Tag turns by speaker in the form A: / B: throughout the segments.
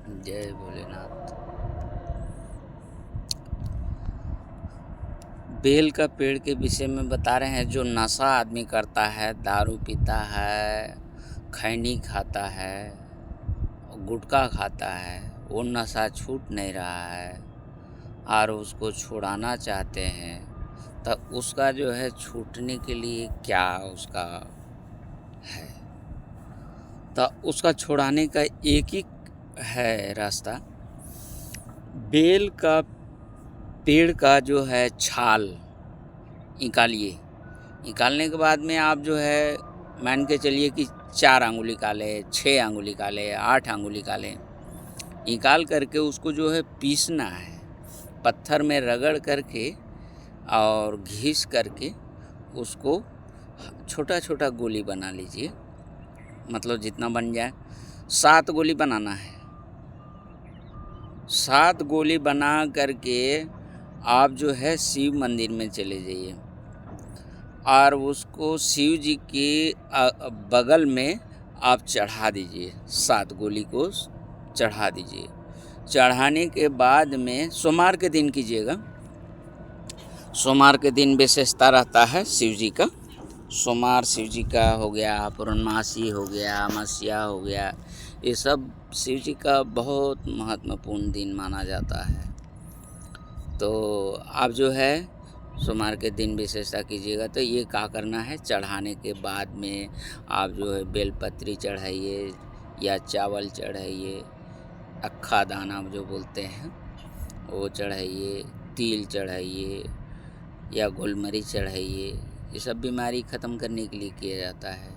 A: जय भोलेनाथ। बेल का पेड़ के विषय में बता रहे हैं। जो नशा आदमी करता है, दारू पीता है, खैनी खाता है, गुटखा खाता है, वो नशा छूट नहीं रहा है और उसको छुड़ाना चाहते हैं, तो उसका जो है छूटने के लिए क्या उसका है, तो उसका छुड़ाने का एक ही है रास्ता। बेल का पेड़ का जो है छाल निकालिए। निकालने के बाद में आप जो है मान के चलिए कि 4 अंगुल निकाले, 6 अंगुल निकाले, 8 अंगुल निकाले। निकाल करके उसको जो है पीसना है, पत्थर में रगड़ करके और घिस करके उसको छोटा छोटा गोली बना लीजिए। मतलब जितना बन जाए, 7 गोली बनाना है। 7 गोली बना करके आप जो है शिव मंदिर में चले जाइए और उसको शिव जी के बगल में आप चढ़ा दीजिए। 7 गोली को चढ़ा दीजिए। चढ़ाने के बाद में सोमवार के दिन कीजिएगा। सोमवार के दिन विशेषता रहता है शिव जी का। सोमवार शिव जी का हो गया, पूर्णमासी हो गया, अमावस्या हो गया, ये सब शिव जी का बहुत महत्वपूर्ण दिन माना जाता है। तो आप जो है सोमवार के दिन विशेषता कीजिएगा। तो ये क्या करना है, चढ़ाने के बाद में आप जो है बेलपत्री चढ़ाइए या चावल चढ़ाइए, अक्खा दाना जो बोलते हैं वो चढ़ाइए, तिल चढ़ाइए या गोलमरी चढ़ाइए। ये सब बीमारी ख़त्म करने के लिए किया जाता है।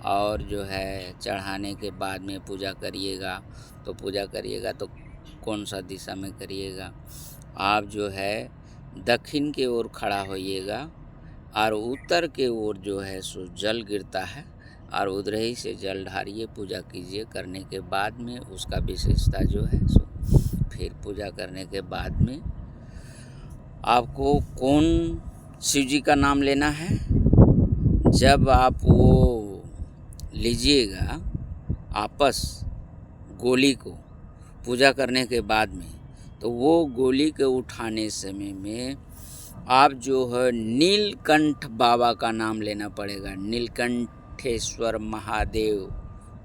A: और जो है चढ़ाने के बाद में पूजा करिएगा। तो पूजा करिएगा तो कौन सा दिशा में करिएगा, आप जो है दक्षिण के ओर खड़ा होइएगा और उत्तर के ओर जो है सो जल गिरता है और उधर ही से जल ढारिए, पूजा कीजिए। करने के बाद में उसका विशेषता जो है सो फिर पूजा करने के बाद में आपको कौन शिव जी का नाम लेना है। जब आप वो लीजिएगा आपस गोली को पूजा करने के बाद में, तो वो गोली के उठाने समय में आप जो है नीलकंठ बाबा का नाम लेना पड़ेगा। नीलकंठेश्वर महादेव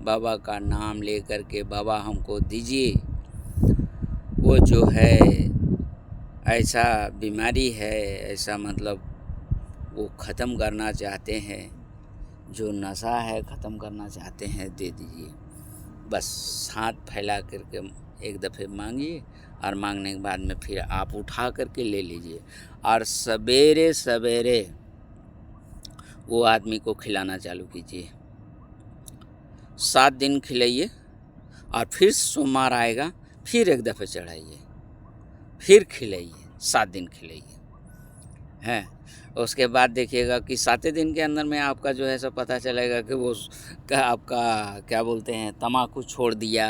A: बाबा का नाम लेकर के बाबा हमको दीजिए। वो जो है ऐसा बीमारी है, ऐसा मतलब वो ख़त्म करना चाहते हैं, जो नशा है ख़त्म करना चाहते हैं, दे दीजिए। बस हाथ फैला करके एक दफ़े मांगिए और मांगने के बाद में फिर आप उठा करके ले लीजिए और सवेरे सवेरे वो आदमी को खिलाना चालू कीजिए। 7 दिन खिलाइए और फिर सोमवार आएगा फिर एक दफ़े चढ़ाइए, फिर खिलाइए, 7 दिन खिलाइए हैं। उसके बाद देखिएगा कि 7 दिन के अंदर में आपका जो है सब पता चलेगा कि वो आपका क्या बोलते हैं तम्बाकू छोड़ दिया,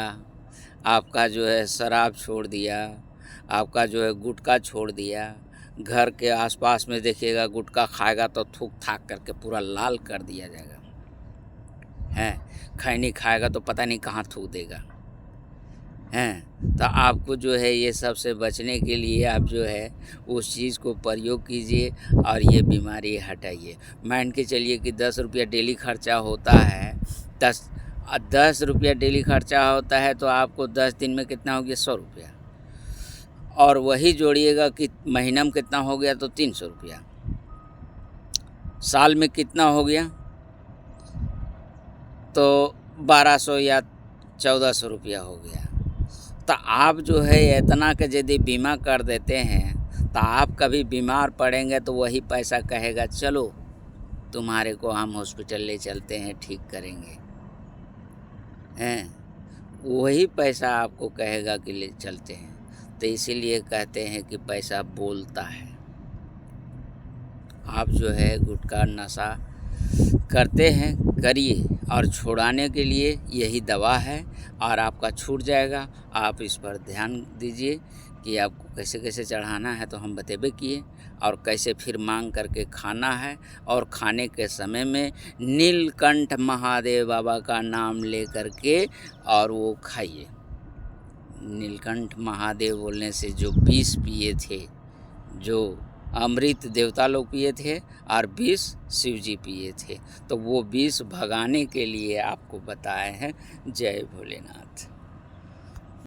A: आपका जो है शराब छोड़ दिया, आपका जो है गुटखा छोड़ दिया। घर के आसपास में देखिएगा गुटखा खाएगा तो थूक थाक करके पूरा लाल कर दिया जाएगा हैं। खैनी खाएगा तो पता नहीं कहाँ थूक देगा हैं। तो आपको जो है ये सब से बचने के लिए आप जो है उस चीज़ को प्रयोग कीजिए और ये बीमारी हटाइए। मान के चलिए कि 10 रुपया डेली खर्चा होता है, 10 रुपया डेली खर्चा होता है, तो आपको 10 दिन में कितना हो गया, 100 रुपया। और वही जोड़िएगा कि महीना में कितना हो गया, तो 300 रुपया। साल में कितना हो गया, तो 1200 या 1400 रुपया हो गया। तो आप जो है इतना के यदि बीमा कर देते हैं, तो आप कभी बीमार पड़ेंगे तो वही पैसा कहेगा चलो तुम्हारे को हम हॉस्पिटल ले चलते हैं, ठीक करेंगे हैं। वही पैसा आपको कहेगा कि ले चलते हैं। तो इसीलिए कहते हैं कि पैसा बोलता है। आप जो है गुटखा नशा करते हैं, करिए और छुड़ाने के लिए यही दवा है और आपका छूट जाएगा। आप इस पर ध्यान दीजिए कि आपको कैसे कैसे चढ़ाना है, तो हम बतेबे किए, और कैसे फिर मांग करके खाना है। और खाने के समय में नीलकंठ महादेव बाबा का नाम ले करके और वो खाइए। नीलकंठ महादेव बोलने से जो विष पिए थे, जो अमृत देवता लोग पिए थे और विष शिव जी पिए थे, तो वो विष भगाने के लिए आपको बताए हैं। जय भोलेनाथ।